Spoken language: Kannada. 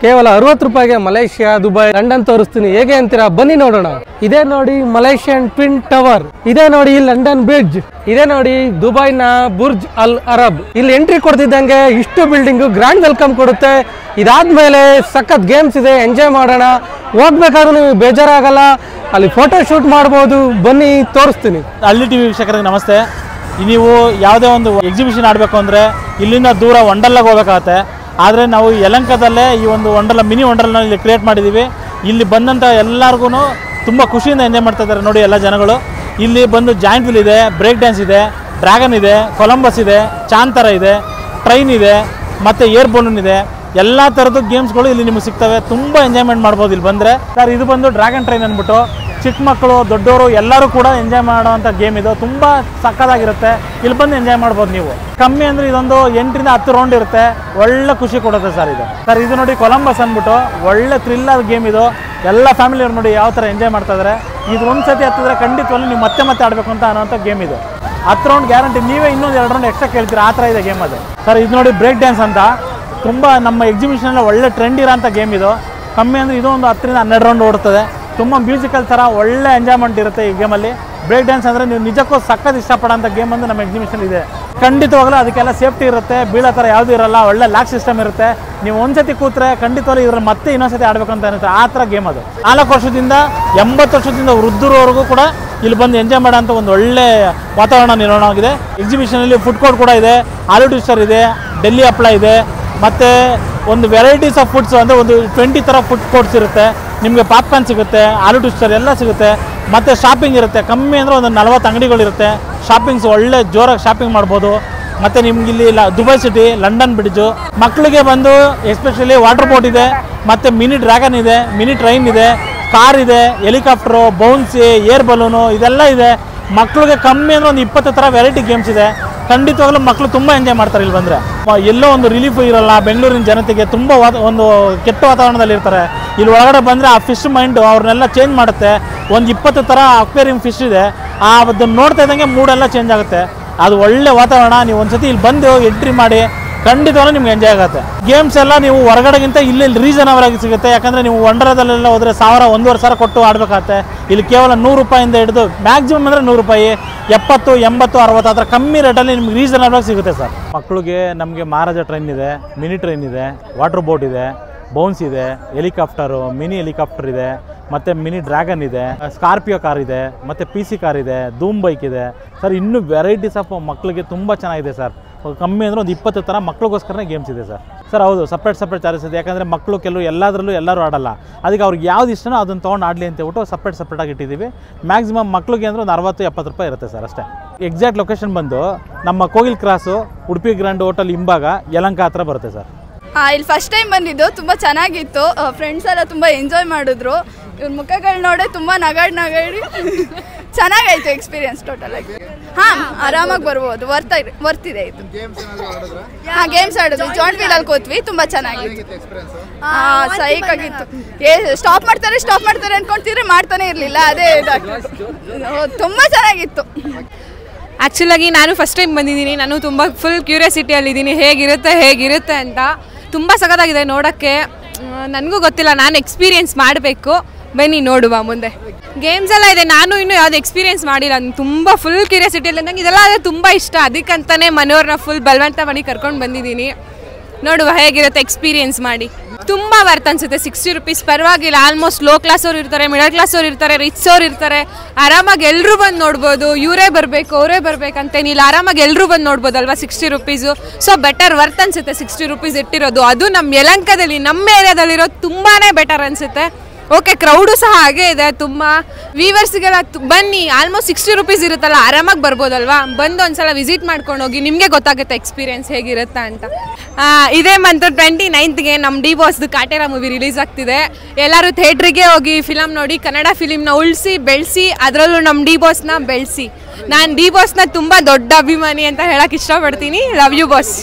ಕೇವಲ 60 ರೂಪಾಯಿಗೆ ಮಲೇಷಿಯಾ, ದುಬೈ, ಲಂಡನ್ ತೋರಿಸ್ತೀನಿ. ಹೇಗೆ ಅಂತೀರಾ? ಬನ್ನಿ ನೋಡೋಣ. ಇದೇ ನೋಡಿ ಮಲೇಷಿಯನ್ ಟ್ವಿನ್ ಟವರ್, ಇದೇ ನೋಡಿ ಲಂಡನ್ ಬ್ರಿಡ್ಜ್, ಇದೇ ನೋಡಿ ದುಬೈನ ಬುರ್ಜ್ ಅಲ್ ಅರಬ್. ಇಲ್ಲಿ ಎಂಟ್ರಿ ಕೊಡ್ತಿದ್ದಂಗೆ ಇಷ್ಟು ಬಿಲ್ಡಿಂಗ್ ಗ್ರ್ಯಾಂಡ್ ವೆಲ್ಕಮ್ ಕೊಡುತ್ತೆ. ಇದಾದ್ಮೇಲೆ ಸಖತ್ ಗೇಮ್ಸ್ ಇದೆ, ಎಂಜಾಯ್ ಮಾಡೋಣ. ಹೋಗ್ಬೇಕಾದ್ರೂ ನೀವು ಬೇಜಾರಾಗಲ್ಲ, ಅಲ್ಲಿ ಫೋಟೋ ಶೂಟ್ ಮಾಡ್ಬೋದು. ಬನ್ನಿ ತೋರಿಸ್ತೀನಿ. ಹಳ್ಳಿ ಟಿವಿ ವೀಕ್ಷಕರಿಗೆ ನಮಸ್ತೆ. ನೀವು ಯಾವುದೇ ಒಂದು ಎಕ್ಸಿಬಿಷನ್ ಆಡಬೇಕು ಅಂದರೆ ಇಲ್ಲಿಂದ ದೂರ ವಂಡರ್ಲಾಗೆ ಹೋಗಬೇಕಾಗತ್ತೆ. ಆದರೆ ನಾವು ಯಲಹಂಕದಲ್ಲೇ ಈ ಒಂದು ಮಿನಿ ವಂಡರ್ಲಾ ಇಲ್ಲಿ ಕ್ರಿಯೇಟ್ ಮಾಡಿದ್ದೀವಿ. ಇಲ್ಲಿ ಬಂದಂಥ ಎಲ್ಲರಿಗೂ ತುಂಬ ಖುಷಿಯಿಂದ ಎಂಜಾಯ್ ಮಾಡ್ತಾ ಇದ್ದಾರೆ ನೋಡಿ ಎಲ್ಲ ಜನಗಳು. ಇಲ್ಲಿ ಬಂದು ಜಾಯಿಂಟ್ ವೀಲ್ ಇದೆ, ಬ್ರೇಕ್ ಡ್ಯಾನ್ಸ್ ಇದೆ, ಡ್ರ್ಯಾಗನ್ ಇದೆ, ಕೊಲಂಬಸ್ ಇದೆ, ಚಾಂತರ ಇದೆ, ಟ್ರೈನ್ ಇದೆ, ಮತ್ತು ಏರ್ ಬಲೂನ್ ಇದೆ. ಎಲ್ಲ ಥರದ್ದು ಗೇಮ್ಸ್ಗಳು ಇಲ್ಲಿ ನಿಮಗೆ ಸಿಗ್ತವೆ. ತುಂಬ ಎಂಜಾಯ್ಮೆಂಟ್ ಮಾಡ್ಬೋದು ಇಲ್ಲಿ ಬಂದರೆ. ಸರ್ ಇದು ಬಂದು ಡ್ರ್ಯಾಗನ್ ಟ್ರೈನ್ ಅಂದ್ಬಿಟ್ಟು ಚಿಕ್ಕ ಮಕ್ಕಳು ದೊಡ್ಡವರು ಎಲ್ಲರೂ ಕೂಡ ಎಂಜಾಯ್ ಮಾಡೋವಂಥ ಗೇಮ್ ಇದು. ತುಂಬ ಸಕ್ಕತ್ತಾಗಿರುತ್ತೆ. ಇಲ್ಲಿ ಬಂದು ಎಂಜಾಯ್ ಮಾಡ್ಬೋದು ನೀವು. ಕಮ್ಮಿ ಅಂದರೆ ಇದೊಂದು 8 ರಿಂದ 10 ರೌಂಡ್ ಇರುತ್ತೆ. ಒಳ್ಳೆ ಖುಷಿ ಕೊಡುತ್ತೆ ಸರ್ ಇದು. ಸರ್ ಇದು ನೋಡಿ ಕೊಲಂಬಸ್ ಅಂದ್ಬಿಟ್ಟು ಒಳ್ಳೆ ಥ್ರಿಲ್ಲರ್ ಗೇಮ್ ಇದು. ಎಲ್ಲ ಫ್ಯಾಮಿಲಿಯವ್ರು ನೋಡಿ ಯಾವ ಥರ ಎಂಜಾಯ್ ಮಾಡ್ತಾ ಇದ್ದಾರೆ. ಇದು ಒಂದು ಸತಿ ಹತ್ತಿದ್ರೆ ಖಂಡಿತವಲ್ಲೂ ನೀವು ಮತ್ತೆ ಆಡಬೇಕು ಅಂತ ಅನ್ನೋಂಥ ಗೇಮ್ ಇದು. 10 ರೌಂಡ್ ಗ್ಯಾರಂಟಿ. ನೀವೇ ಇನ್ನೊಂದು 2 ರೌಂಡ್ ಎಕ್ಸ್ಟ್ರಾ ಕೇಳ್ತೀರಾ, ಆ ಥರ ಇದೆ ಗೇಮ್ ಅದು. ಸರ್ ಇದು ನೋಡಿ ಬ್ರೇಕ್ ಡ್ಯಾನ್ಸ್ ಅಂತ ತುಂಬ ನಮ್ಮ ಎಕ್ಸಿಬಿಷನಲ್ಲಿ ಒಳ್ಳೆ ಟ್ರೆಂಡ್ ಇರೋಂಥ ಗೇಮ್ ಇದು. ಕಮ್ಮಿ ಅಂದರೆ ಇದು ಒಂದು 10 ರಿಂದ 12 ರೌಂಡ್ ಓಡುತ್ತದೆ. ತುಂಬ ಮ್ಯೂಸಿಕಲ್ ಥರ ಒಳ್ಳೆ ಎಂಜಾಯ್ಮೆಂಟ್ ಇರುತ್ತೆ ಈ ಗೇಮಲ್ಲಿ. ಬ್ರೇಕ್ ಡ್ಯಾನ್ಸ್ ಅಂದರೆ ನೀವು ನಿಜಕ್ಕೂ ಸಕ್ಕತ್ ಇಷ್ಟಪಡೋಂಥ ಗೇಮ್ ಅಂದರೆ ನಮ್ಮ ಎಕ್ಸಿಬಿಷನ್ ಇದೆ. ಖಂಡಿತವಾಗಲೂ ಅದಕ್ಕೆಲ್ಲ ಸೇಫ್ಟಿ ಇರುತ್ತೆ, ಬೀಳೋ ಥರ ಯಾವುದೂ ಇರೋಲ್ಲ, ಒಳ್ಳೆ ಲಾಕ್ ಸಿಸ್ಟಮ್ ಇರುತ್ತೆ. ನೀವು ಒಂದ್ಸತಿ ಕೂತ್ರೆ ಖಂಡಿತವಾಗ್ಲೂ ಇದ್ರಲ್ಲಿ ಮತ್ತೆ ಇನ್ನೊಂದ್ಸತಿ ಆಡಬೇಕು ಅಂತ ಅನ್ನಿಸುತ್ತೆ. ಆ ಥರ ಗೇಮ್ ಅದು. 4 ವರ್ಷದಿಂದ 80 ವರ್ಷದಿಂದ ವೃದ್ಧರವರೆಗೂ ಕೂಡ ಇಲ್ಲಿ ಬಂದು ಎಂಜಾಯ್ ಮಾಡೋಂಥ ಒಂದು ಒಳ್ಳೆ ವಾತಾವರಣ ನಿರ್ಮಾಣವಾಗಿದೆ. ಎಕ್ಸಿಬಿಷನಲ್ಲಿ ಫುಡ್ ಕೋರ್ಟ್ ಕೂಡ ಇದೆ, ಆಲೂ ಟ್ವಿಸ್ಟರ್ ಇದೆ, ಡೆಲ್ಲಿ ಹಪ್ಪಳ ಇದೆ, ಮತ್ತು ಒಂದು ವೆರೈಟೀಸ್ ಆಫ್ ಫುಡ್ಸ್ ಅಂದರೆ ಒಂದು 20 ಥರ ಫುಡ್ ಕೋರ್ಟ್ಸ್ ಇರುತ್ತೆ. ನಿಮಗೆ ಪಾಪ್ಕಾರ್ನ್ ಸಿಗುತ್ತೆ, ಆಲೂ ಟ್ವಿಸ್ಟರ್ ಎಲ್ಲ ಸಿಗುತ್ತೆ. ಮತ್ತು ಶಾಪಿಂಗ್ ಇರುತ್ತೆ. ಕಮ್ಮಿ ಅಂದರೆ ಒಂದು 40 ಅಂಗಡಿಗಳಿರುತ್ತೆ. ಶಾಪಿಂಗ್ಸ್ ಒಳ್ಳೆ ಜೋರಾಗಿ ಶಾಪಿಂಗ್ ಮಾಡ್ಬೋದು. ಮತ್ತು ನಿಮ್ಗೆ ಇಲ್ಲಿ ದುಬೈ ಸಿಟಿ, ಲಂಡನ್ ಬ್ರಿಡ್ಜು, ಮಕ್ಕಳಿಗೆ ಬಂದು ಎಸ್ಪೆಷಲಿ ವಾಟರ್ ಬೋಟ್ ಇದೆ, ಮತ್ತು ಮಿನಿ ಡ್ರ್ಯಾಗನ್ ಇದೆ, ಮಿನಿ ಟ್ರೈನ್ ಇದೆ, ಕಾರ್ ಇದೆ, ಹೆಲಿಕಾಪ್ಟ್ರು, ಬೌನ್ಸಿ, ಏರ್ ಬಲೂನು ಇದೆಲ್ಲ ಇದೆ. ಮಕ್ಕಳಿಗೆ ಕಮ್ಮಿ ಅಂದರೆ ಒಂದು 20 ಥರ ವೆರೈಟಿ ಗೇಮ್ಸ್ ಇದೆ. ಖಂಡಿತವಾಗ್ಲೂ ಮಕ್ಕಳು ತುಂಬ ಎಂಜಾಯ್ ಮಾಡ್ತಾರೆ ಇಲ್ಲಿ ಬಂದರೆ. ಎಲ್ಲೋ ಒಂದು ರಿಲೀಫ್ ಇರೋಲ್ಲ ಬೆಂಗಳೂರಿನ ಜನತೆಗೆ. ತುಂಬ ಒಂದು ಕೆಟ್ಟ ವಾತಾವರಣದಲ್ಲಿ ಇರ್ತಾರೆ. ಇಲ್ಲಿ ಒಳಗಡೆ ಬಂದರೆ ಆ ಫಿಶ್ ಮೈಂಡು ಅವ್ರನ್ನೆಲ್ಲ ಚೇಂಜ್ ಮಾಡುತ್ತೆ. ಒಂದು 20 ಥರ ಅಕ್ವೇರಿಯಂ ಫಿಶ್ ಇದೆ. ಅದನ್ನು ನೋಡ್ತಾ ಇದ್ದಂಗೆ ಮೂಡೆಲ್ಲ ಚೇಂಜ್ ಆಗುತ್ತೆ. ಅದು ಒಳ್ಳೆ ವಾತಾವರಣ. ನೀವು ಒಂದು ಸತಿ ಇಲ್ಲಿ ಬಂದು ಎಂಟ್ರಿ ಮಾಡಿ ಖಂಡಿತವಾಗ್ಲೂ ನಿಮ್ಗೆ ಎಂಜಾಯ್ ಆಗುತ್ತೆ. ಗೇಮ್ಸ್ ಎಲ್ಲ ನೀವು ಹೊರಗಡೆಗಿಂತ ಇಲ್ಲಿ ರೀಸನಬಲ್ ಆಗಿ ಸಿಗುತ್ತೆ. ಯಾಕಂದರೆ ನೀವು ವಂಡರ್ಲಾದಲ್ಲೆಲ್ಲ ಹೋದರೆ 1000-1,500 ಕೊಟ್ಟು ಆಡಬೇಕಾಗತ್ತೆ. ಇಲ್ಲಿ ಕೇವಲ 100 ರೂಪಾಯಿಂದ ಹಿಡಿದು ಮ್ಯಾಕ್ಸಿಮಮ್ ಅಂದರೆ 100 ರೂಪಾಯಿ, 70, 80, 60 ಆ ಥರ ಕಮ್ಮಿ ರೇಟಲ್ಲಿ ನಿಮ್ಗೆ ರೀಸನಬಲ್ ಆಗಿ ಸಿಗುತ್ತೆ ಸರ್. ಮಕ್ಕಳಿಗೆ ನಮಗೆ ಮಹಾರಾಜ ಟ್ರೈನ್ ಇದೆ, ಮಿನಿ ಟ್ರೈನ್ ಇದೆ, ವಾಟರ್ ಬೋಟ್ ಇದೆ, ಬೌನ್ಸ್ ಇದೆ, ಹೆಲಿಕಾಪ್ಟರು, ಮಿನಿ ಹೆಲಿಕಾಪ್ಟರ್ ಇದೆ, ಮತ್ತು ಮಿನಿ ಡ್ರ್ಯಾಗನ್ ಇದೆ, ಸ್ಕಾರ್ಪಿಯೋ ಕಾರ್ ಇದೆ, ಮತ್ತು PC ಕಾರ್ ಇದೆ, ಧೂಮ್ ಬೈಕ್ ಇದೆ ಸರ್. ಇನ್ನೂ ವೆರೈಟೀಸ್ ಆಫ್ ಮಕ್ಕಳಿಗೆ ತುಂಬ ಚೆನ್ನಾಗಿದೆ ಸರ್. ಕಮ್ಮಿ ಅಂದರೆ ಒಂದು 20 ಥರ ಮಕ್ಕಳಿಗೋಸ್ಕರನೇ ಗೇಮ್ಸ್ ಇದೆ ಸರ್. ಹೌದು, ಸಪ್ರೇಟ್ ಚಾರ್ಜಸ್ ಇದೆ. ಯಾಕಂದರೆ ಮಕ್ಕಳು ಎಲ್ಲರೂ ಆಡಲ್ಲ. ಅದಕ್ಕೆ ಅವ್ರಿಗೆ ಯಾವ್ದು ಇಷ್ಟನೋ ಅದನ್ನು ತೊಗೊಂಡು ಆಡಲಿ ಅಂತ ಹೇಳ್ಬಿಟ್ಟು ಸಪ್ರೇಟಾಗಿ ಇಟ್ಟಿದ್ದೀವಿ. ಮ್ಯಾಕ್ಸಿಮಮ್ ಮಕ್ಕಳಿಗೆ ಅಂದರೆ ಒಂದು 60-70 ರೂಪಾಯಿ ಇರುತ್ತೆ ಸರ್ ಅಷ್ಟೇ. ಎಕ್ಸಾಕ್ಟ್ ಲೊಕೇಶನ್ ಬಂದು ನಮ್ಮ ಕೋಗಿಲ್ ಕ್ರಾಸು, ಉಡುಪಿ ಗ್ರ್ಯಾಂಡ್ ಹೋಟೆಲ್ ಹಿಂಭಾಗ, ಯಲಹಂಕ ಹತ್ರ ಬರುತ್ತೆ ಸರ್. ಇಲ್ಲಿ ಫಸ್ಟ್ ಟೈಮ್ ಬಂದಿದ್ದು, ತುಂಬ ಚೆನ್ನಾಗಿತ್ತು. ಫ್ರೆಂಡ್ಸ್ ಎಲ್ಲ ತುಂಬ ಎಂಜಾಯ್ ಮಾಡಿದ್ರು. ಇವ್ರ ಮುಖಗಳು ನೋಡಿ ತುಂಬ ನಗಾಡಿ ಚೆನ್ನಾಗಾಯ್ತು ಎಕ್ಸ್ಪೀರಿಯನ್ಸ್ ಟೋಟಲ್ ಆಗಿ. ಆರಾಮಾಗಿ ಬರ್ಬೋದು. ವರ್ತಿದೆ ಇದು. ಗೇಮ್ಸ್ ಆಡಿದ್ವಿ, ಜಾಯಿಂಟ್ ವೀಲಲ್ಲಿ ಕೂತ್ವಿ, ತುಂಬ ಚೆನ್ನಾಗಿತ್ತು. ಸೈಕ್ ಆಗಿತ್ತು. ಸ್ಟಾಪ್ ಮಾಡ್ತಾರೆ ಅನ್ಕೊಂತಿದ್ರೆ ಮಾಡ್ತಾನೆ ಇರಲಿಲ್ಲ. ಅದೇ ತುಂಬ ಚೆನ್ನಾಗಿತ್ತು. ಆ್ಯಕ್ಚುಲಾಗಿ ನಾನು ಫಸ್ಟ್ ಟೈಮ್ ಬಂದಿದ್ದೀನಿ. ನಾನು ತುಂಬ ಫುಲ್ ಕ್ಯೂರಿಯಾಸಿಟಿಯಲ್ಲಿದ್ದೀನಿ ಹೇಗಿರುತ್ತೆ ಅಂತ. ತುಂಬ ಸಖತ್ತಾಗಿದೆ ನೋಡೋಕ್ಕೆ. ನನಗೂ ಗೊತ್ತಿಲ್ಲ, ನಾನು ಎಕ್ಸ್ಪೀರಿಯೆನ್ಸ್ ಮಾಡಬೇಕು. ಬನ್ನಿ ನೋಡುವ ಮುಂದೆ. ಗೇಮ್ಸ್ ಎಲ್ಲ ಇದೆ, ನಾನು ಇನ್ನೂ ಯಾವುದು ಎಕ್ಸ್ಪೀರಿಯೆನ್ಸ್ ಮಾಡಿಲ್ಲ. ತುಂಬ ಫುಲ್ ಕ್ಯೂರಿಯಾಸಿಟಿಯಲ್ಲಿ ನಂಗೆ ಇದೆಲ್ಲ ಆದರೆ ತುಂಬ ಇಷ್ಟ. ಅದಕ್ಕಂತಲೇ ಮನೆಯವ್ರನ್ನ ಫುಲ್ ಬಲವಂತ ಮಾಡಿ ಕರ್ಕೊಂಡು ಬಂದಿದ್ದೀನಿ. ನೋಡುವ ಹೇಗಿರುತ್ತೆ, ಎಕ್ಸ್ಪೀರಿಯೆನ್ಸ್ ಮಾಡಿ. ತುಂಬ ವರ್ತ್ ಅನಿಸುತ್ತೆ. 60 ರೂಪೀಸ್ ಪರವಾಗಿಲ್ಲ. ಆಲ್ಮೋಸ್ಟ್ ಲೋ ಕ್ಲಾಸ್ ಅವ್ರು ಇರ್ತಾರೆ, ಮಿಡಲ್ ಕ್ಲಾಸ್ ಅವ್ರು ಇರ್ತಾರೆ, ರಿಚ್ ಅವ್ರು ಇರ್ತಾರೆ. ಆರಾಮಾಗಿ ಎಲ್ಲರೂ ಬಂದು ನೋಡ್ಬೋದು. ಇವರೇ ಬರಬೇಕು ಅವರೇ ಬರಬೇಕಂತೇನಿಲ್ಲ, ಆರಾಮಾಗಿ ಎಲ್ಲರೂ ಬಂದು ನೋಡ್ಬೋದಲ್ವಾ 60 ರೂಪೀಸು. ಸೊ ಬೆಟರ್, ವರ್ತ್ ಅನಿಸುತ್ತೆ 60 ರೂಪೀಸ್ ಇಟ್ಟಿರೋದು. ಅದು ನಮ್ಮ ಯಲಹಂಕದಲ್ಲಿ, ನಮ್ಮ ಏರಿಯಾದಲ್ಲಿರೋದು ತುಂಬಾ ಬೆಟರ್ ಅನಿಸುತ್ತೆ. ಓಕೆ, ಕ್ರೌಡು ಸಹ ಹಾಗೇ ಇದೆ. ತುಂಬ ವೀವರ್ಸ್ಗೆಲ್ಲ ಬನ್ನಿ. ಆಲ್ಮೋಸ್ಟ್ 60 ರೂಪೀಸ್ ಇರುತ್ತಲ್ಲ, ಆರಾಮಾಗಿ ಬರ್ಬೋದಲ್ವಾ. ಬಂದು ಒಂದ್ಸಲ ವಿಸಿಟ್ ಮಾಡ್ಕೊಂಡು ಹೋಗಿ, ನಿಮಗೆ ಗೊತ್ತಾಗುತ್ತೆ ಎಕ್ಸ್ಪೀರಿಯೆನ್ಸ್ ಹೇಗಿರುತ್ತಾ ಅಂತ. ಇದೇ ಮಂತ್ 29ಗೆ ನಮ್ಮ ಡಿ ಬಾಸ್ದು ಕಾಟೇರ ಮೂವಿ ರಿಲೀಸ್ ಆಗ್ತಿದೆ. ಎಲ್ಲರೂ ಥಿಯೇಟ್ರಿಗೆ ಹೋಗಿ ಫಿಲಮ್ ನೋಡಿ, ಕನ್ನಡ ಫಿಲಿಮ್ನ ಉಳಿಸಿ ಬೆಳೆಸಿ, ಅದರಲ್ಲೂ ನಮ್ಮ ಡಿ ಬಾಸ್ನ ಬೆಳೆಸಿ. ನಾನು ಡಿ ಬಾಸ್ನ ತುಂಬ ದೊಡ್ಡ ಅಭಿಮಾನಿ ಅಂತ ಹೇಳಕ್ಕೆ ಇಷ್ಟಪಡ್ತೀನಿ. Love you boss.